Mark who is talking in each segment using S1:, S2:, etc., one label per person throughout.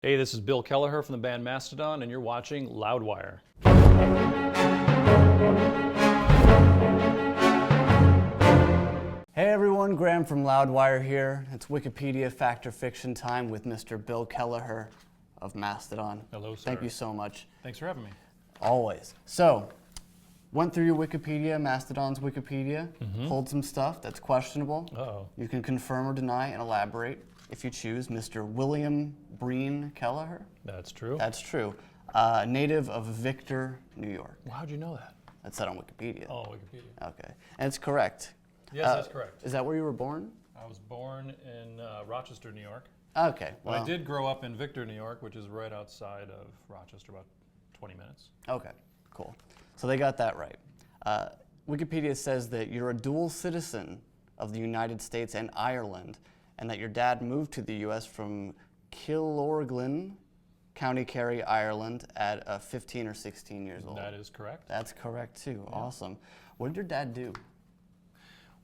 S1: Hey, this is Bill Kelliher from the band Mastodon, and you're watching Loudwire.
S2: Hey everyone, Graham from Loudwire here. It's Wikipedia Fact or Fiction time with Mr. Bill Kelliher of Mastodon.
S1: Hello, sir.
S2: Thank you so much.
S1: Thanks for having me.
S2: Always. So, went through your Wikipedia, Mastodon's Wikipedia, pulled some stuff that's questionable.
S1: Uh-oh.
S2: You can confirm or deny and elaborate if you choose. Mr. William Breen Kelliher.
S1: That's true.
S2: That's true. Native of Victor, New York.
S1: Well, how'd you know that?
S2: That's said on Wikipedia.
S1: Oh, Wikipedia.
S2: Okay. And it's correct.
S1: Yes, that's correct.
S2: Is that where you were born?
S1: I was born in Rochester, New York.
S2: Okay.
S1: But
S2: Well,
S1: I did grow up in Victor, New York, which is right outside of Rochester, about 20 minutes.
S2: Okay, cool. So they got that right. Wikipedia says that you're a dual citizen of the United States and Ireland, and that your dad moved to the U.S. from Killorglin, County Kerry, Ireland, at 15 or 16 years old.
S1: That is correct.
S2: That's correct too. Yeah. Awesome. What did your dad do?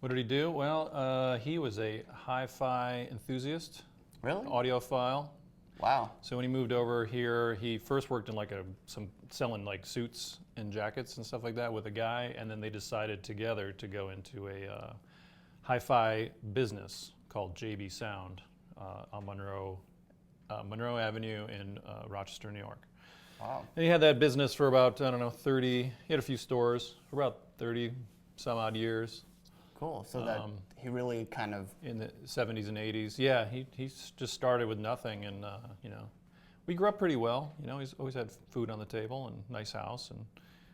S1: What did he do? Well, he was a hi-fi enthusiast.
S2: Really?
S1: Audiophile.
S2: Wow.
S1: So when he moved over here, he first worked in selling like suits and jackets and stuff like that with a guy, and then they decided together to go into a hi-fi business called JB Sound on Monroe Avenue in Rochester, New York.
S2: Wow.
S1: And he had that business for about, 30, he had a few stores for about 30 some odd years.
S2: Cool. So that he really kind of...
S1: In the 70s and 80s. Yeah, he just started with nothing, and, we grew up pretty well. He's always had food on the table and nice house and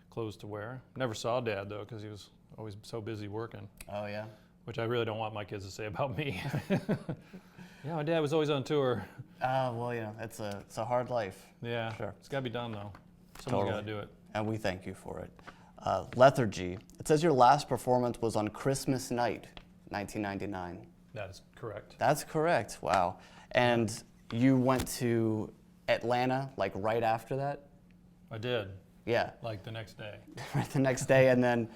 S1: clothes to wear. Never saw Dad, though, because he was always so busy working.
S2: Oh, yeah?
S1: Which I really don't want my kids to say about me. Yeah, my dad was always on tour.
S2: Well, it's a hard life.
S1: Yeah,
S2: sure.
S1: It's got to be done, though. Someone's got to do it.
S2: And we thank you for it. Lethargy. It says your last performance was on Christmas night, 1999.
S1: That is correct.
S2: That's correct. Wow. And you went to Atlanta, like right after that?
S1: I did.
S2: Yeah.
S1: Like the next day.
S2: Right the next day, and then,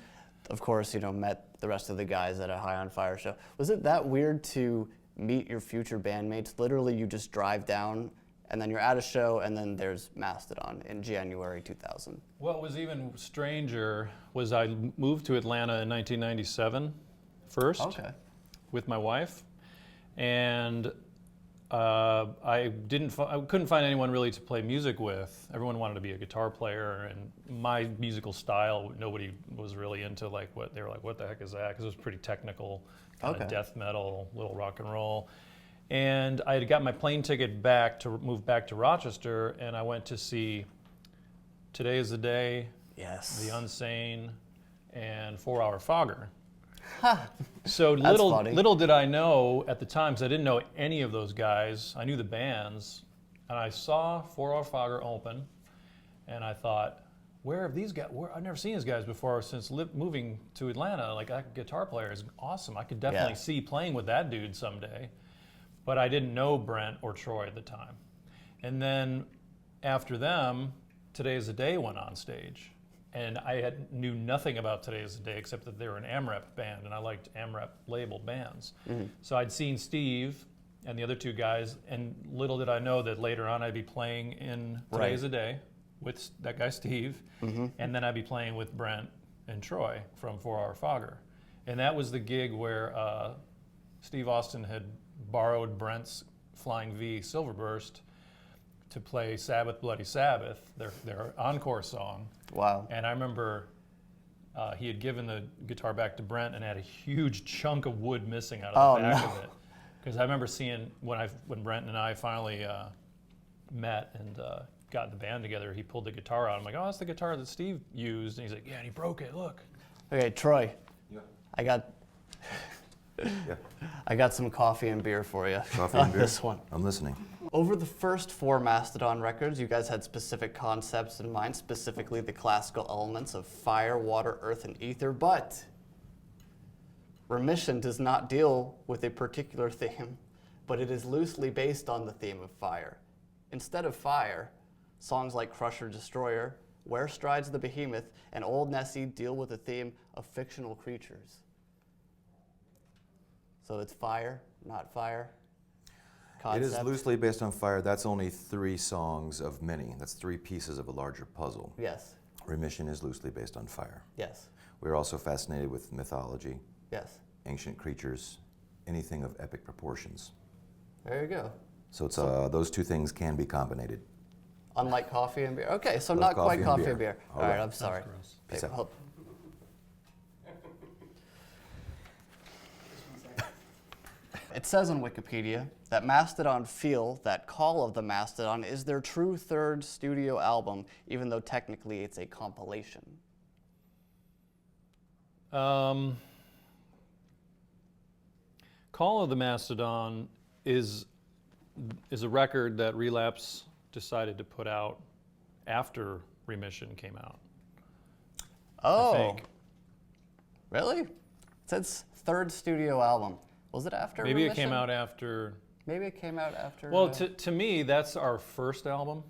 S2: of course, met the rest of the guys at a High on Fire show. Was it that weird to meet your future bandmates? Literally, you just drive down, and then you're at a show, and then there's Mastodon in January 2000.
S1: What was even stranger was I moved to Atlanta in 1997 first with my wife, and I couldn't find anyone really to play music with. Everyone wanted to be a guitar player, and my musical style, nobody was really into. They were like, what the heck is that? Because it was pretty technical, kind of death metal, little rock and roll. And I had got my plane ticket back to move back to Rochester, and I went to see Today Is the Day,
S2: Yes.
S1: The Unsane, and 4 Hour Fogger. So
S2: That's
S1: little did I know at the time, because I didn't know any of those guys. I knew the bands, and I saw 4 Hour Fogger open, and I thought, where have these guys? I've never seen these guys before since moving to Atlanta. Like, that guitar player is awesome. I could definitely see playing with that dude someday. But I didn't know Brent or Troy at the time. And then after them, Today Is the Day went on stage. And I knew nothing about Today Is the Day except that they were an AMREP band, and I liked AMREP labeled bands. So I'd seen Steve and the other two guys, and little did I know that later on I'd be playing in Today Is the Day with that guy Steve, and then I'd be playing with Brent and Troy from 4 Hour Fogger. And that was the gig where Steve Austin had borrowed Brent's Flying V Silverburst to play Sabbath Bloody Sabbath, their encore song.
S2: Wow.
S1: And I remember he had given the guitar back to Brent and had a huge chunk of wood missing out of the back of it. Because I remember seeing when Brent and I finally met and got the band together, he pulled the guitar out. I'm like, oh, that's the guitar that Steve used. And he's like, yeah, and he broke it, look.
S2: Okay, Troy.
S3: Yeah.
S2: I got some coffee and beer for you.
S3: Coffee and beer?
S2: This one.
S3: I'm listening.
S2: Over the first 4 Mastodon records, you guys had specific concepts in mind, specifically the classical elements of fire, water, earth, and ether, but Remission does not deal with a particular theme, but it is loosely based on the theme of fire. Instead of fire, songs like Crusher Destroyer, Where Strides the Behemoth, and Old Nessie deal with the theme of fictional creatures. So it's fire, not fire. concept.
S3: It is loosely based on fire. That's only 3 songs of many. That's 3 pieces of a larger puzzle.
S2: Yes.
S3: Remission is loosely based on fire.
S2: Yes.
S3: We're also fascinated with mythology,
S2: Yes.
S3: ancient creatures, anything of epic proportions.
S2: There you go.
S3: So it's those 2 things can be combined.
S2: Unlike coffee and beer. Okay, so
S3: Love
S2: not quite
S3: coffee and
S2: coffee
S3: beer.
S2: and beer.
S3: All
S2: All right,
S3: right.
S2: I'm sorry.
S1: gross.
S3: Peace
S2: Okay,
S3: out.
S2: hold- It says on Wikipedia that Mastodon feel that Call of the Mastodon is their true 3rd studio album, even though technically it's a compilation.
S1: Call of the Mastodon is a record that Relapse decided to put out after Remission came out.
S2: Oh,
S1: I think.
S2: really? It says 3rd studio album. Was it after
S1: Maybe it
S2: Remission?
S1: came out after.
S2: Maybe it came out after.
S1: Well, to me, that's our first album.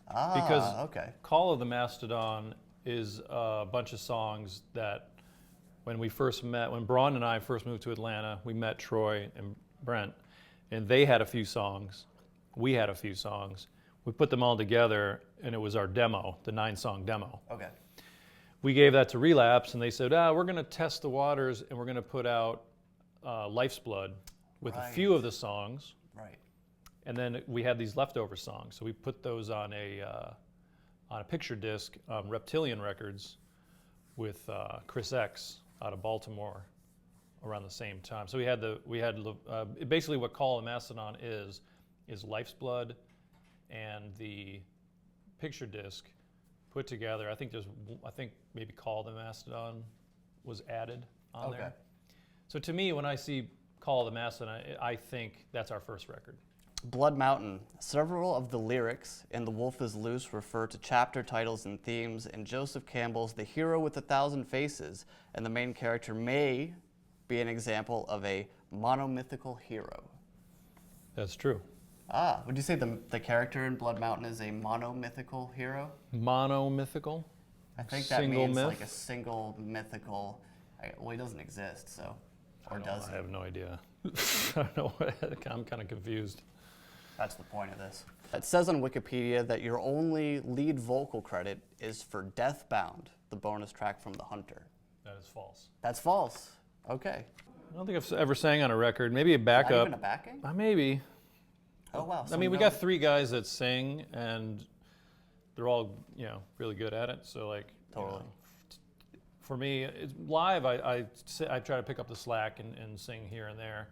S1: because
S2: okay.
S1: Call of the Mastodon is a bunch of songs that when we first met, when Braun and I first moved to Atlanta, we met Troy and Brent, and they had a few songs. We had a few songs. We put them all together, and it was our demo, the 9-song demo.
S2: Okay.
S1: We gave that to Relapse, and they said, we're going to test the waters, and we're going to put out Life's Blood with a few of the songs.
S2: Right.
S1: And then we had these leftover songs, so we put those on a picture disc, Reptilian Records, with Chris X out of Baltimore, around the same time. So we had basically what Call of the Mastodon is Life's Blood, and the picture disc put together. I think maybe Call of the Mastodon was added on there. So to me, when I see Call of the Mastodon, I think that's our first record.
S2: Blood Mountain. Several of the lyrics in The Wolf is Loose refer to chapter titles and themes, and Joseph Campbell's The Hero with 1,000 Faces, and the main character may be an example of a monomythical hero.
S1: That's true.
S2: Would you say the character in Blood Mountain is a monomythical hero?
S1: Monomythical?
S2: I think that
S1: Single
S2: means
S1: myth?
S2: like a single mythical, well, he doesn't exist, so, or does
S1: I
S2: he?
S1: have no idea. I don't know. I'm kind of confused.
S2: That's the point of this. It says on Wikipedia that your only lead vocal credit is for Deathbound, the bonus track from The Hunter.
S1: That is false.
S2: That's false. Okay.
S1: I don't think I've ever sang on a record. Maybe a
S2: Not
S1: backup.
S2: even a backing?
S1: Maybe.
S2: Oh, wow.
S1: I
S2: So
S1: mean, we
S2: no-
S1: got 3 guys that sing, and they're all, really good at it. So, like,
S2: Totally.
S1: For me, it's live. I try to pick up the slack and sing here and there,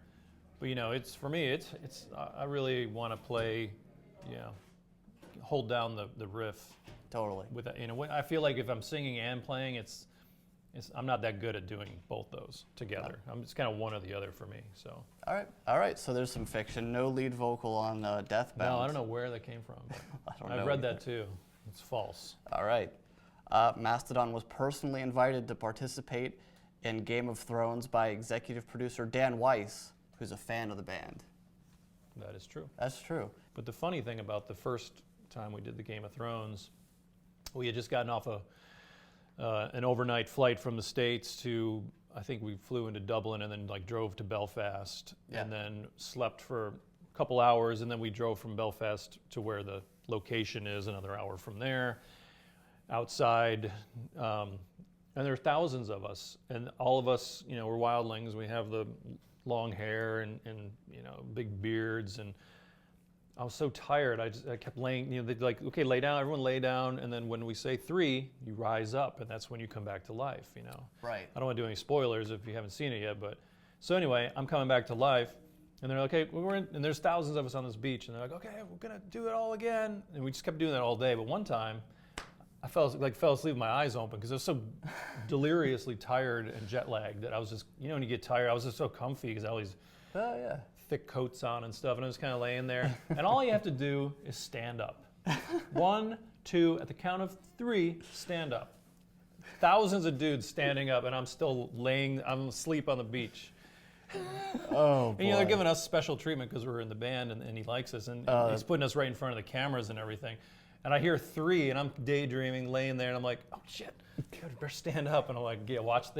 S1: but it's for me. It's I really want to play, hold down the riff
S2: Totally.
S1: with that. I feel like if I'm singing and playing, I'm not that good at doing both those together. It's kind of one or the other for me. So.
S2: All right. So there's some fiction. No lead vocal on Deathbound.
S1: No, I don't know where that came from.
S2: I
S1: I've read that too. It's false.
S2: All right. Mastodon was personally invited to participate in Game of Thrones by executive producer Dan Weiss, who's a fan of the band.
S1: That is true.
S2: That's true.
S1: But the funny thing about the first time we did the Game of Thrones, we had just gotten off an overnight flight from the States to, I think we flew into Dublin and then drove to Belfast and then slept for a couple hours, and then we drove from Belfast to where the location is, another hour from there, outside. And there are thousands of us, and all of us, we're wildlings. We have the long hair and big beards, and I was so tired. I kept laying. They'd like, okay, lay down. Everyone lay down, and then when we say 3, you rise up, and that's when you come back to life.
S2: Right.
S1: I don't want to do any spoilers if you haven't seen it yet, but so anyway, I'm coming back to life, and they're like, okay, and there's thousands of us on this beach, and they're like, okay, we're gonna do it all again, and we just kept doing that all day. But one time, I fell asleep with my eyes open because I was so deliriously tired and jet lagged that I was just, when you get tired, I was just so comfy because I always thick coats on and stuff, and I was kind of laying there. And all you have to do is stand up. 1, 2, at the count of 3, stand up. Thousands of dudes standing up, and I'm still I'm asleep on the beach.
S2: Oh, boy.
S1: And they're giving us special treatment because we're in the band, and he likes us, and he's putting us right in front of the cameras and everything. And I hear 3, and I'm daydreaming, laying there, and I'm like, oh shit, I better stand up. And I'm like, yeah, watch,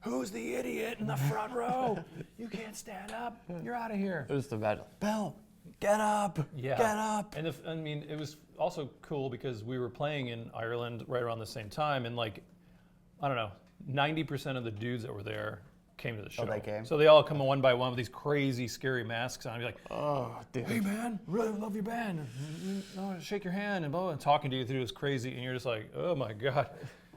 S1: who's the idiot in the front row? You can't stand up. You're out of here.
S2: Just imagine, Bill, get up,
S1: Yeah.
S2: get up.
S1: And I mean, it was also cool because we were playing in Ireland right around the same time, and like, I don't know, 90% of the dudes that were there came to the show.
S2: they came?
S1: So they all come one by one with these crazy, scary masks on. I'd be like,
S2: Oh, dude.
S1: hey man, really love your band. I want to shake your hand and blah, blah, and talking to you through this crazy, and you're just like, oh my God.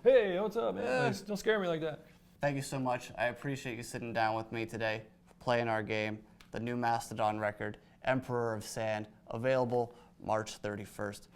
S1: Hey, what's up, man? Like, don't scare me like that.
S2: Thank you so much. I appreciate you sitting down with me today, playing our game, the new Mastodon record, Emperor of Sand, available March 31st.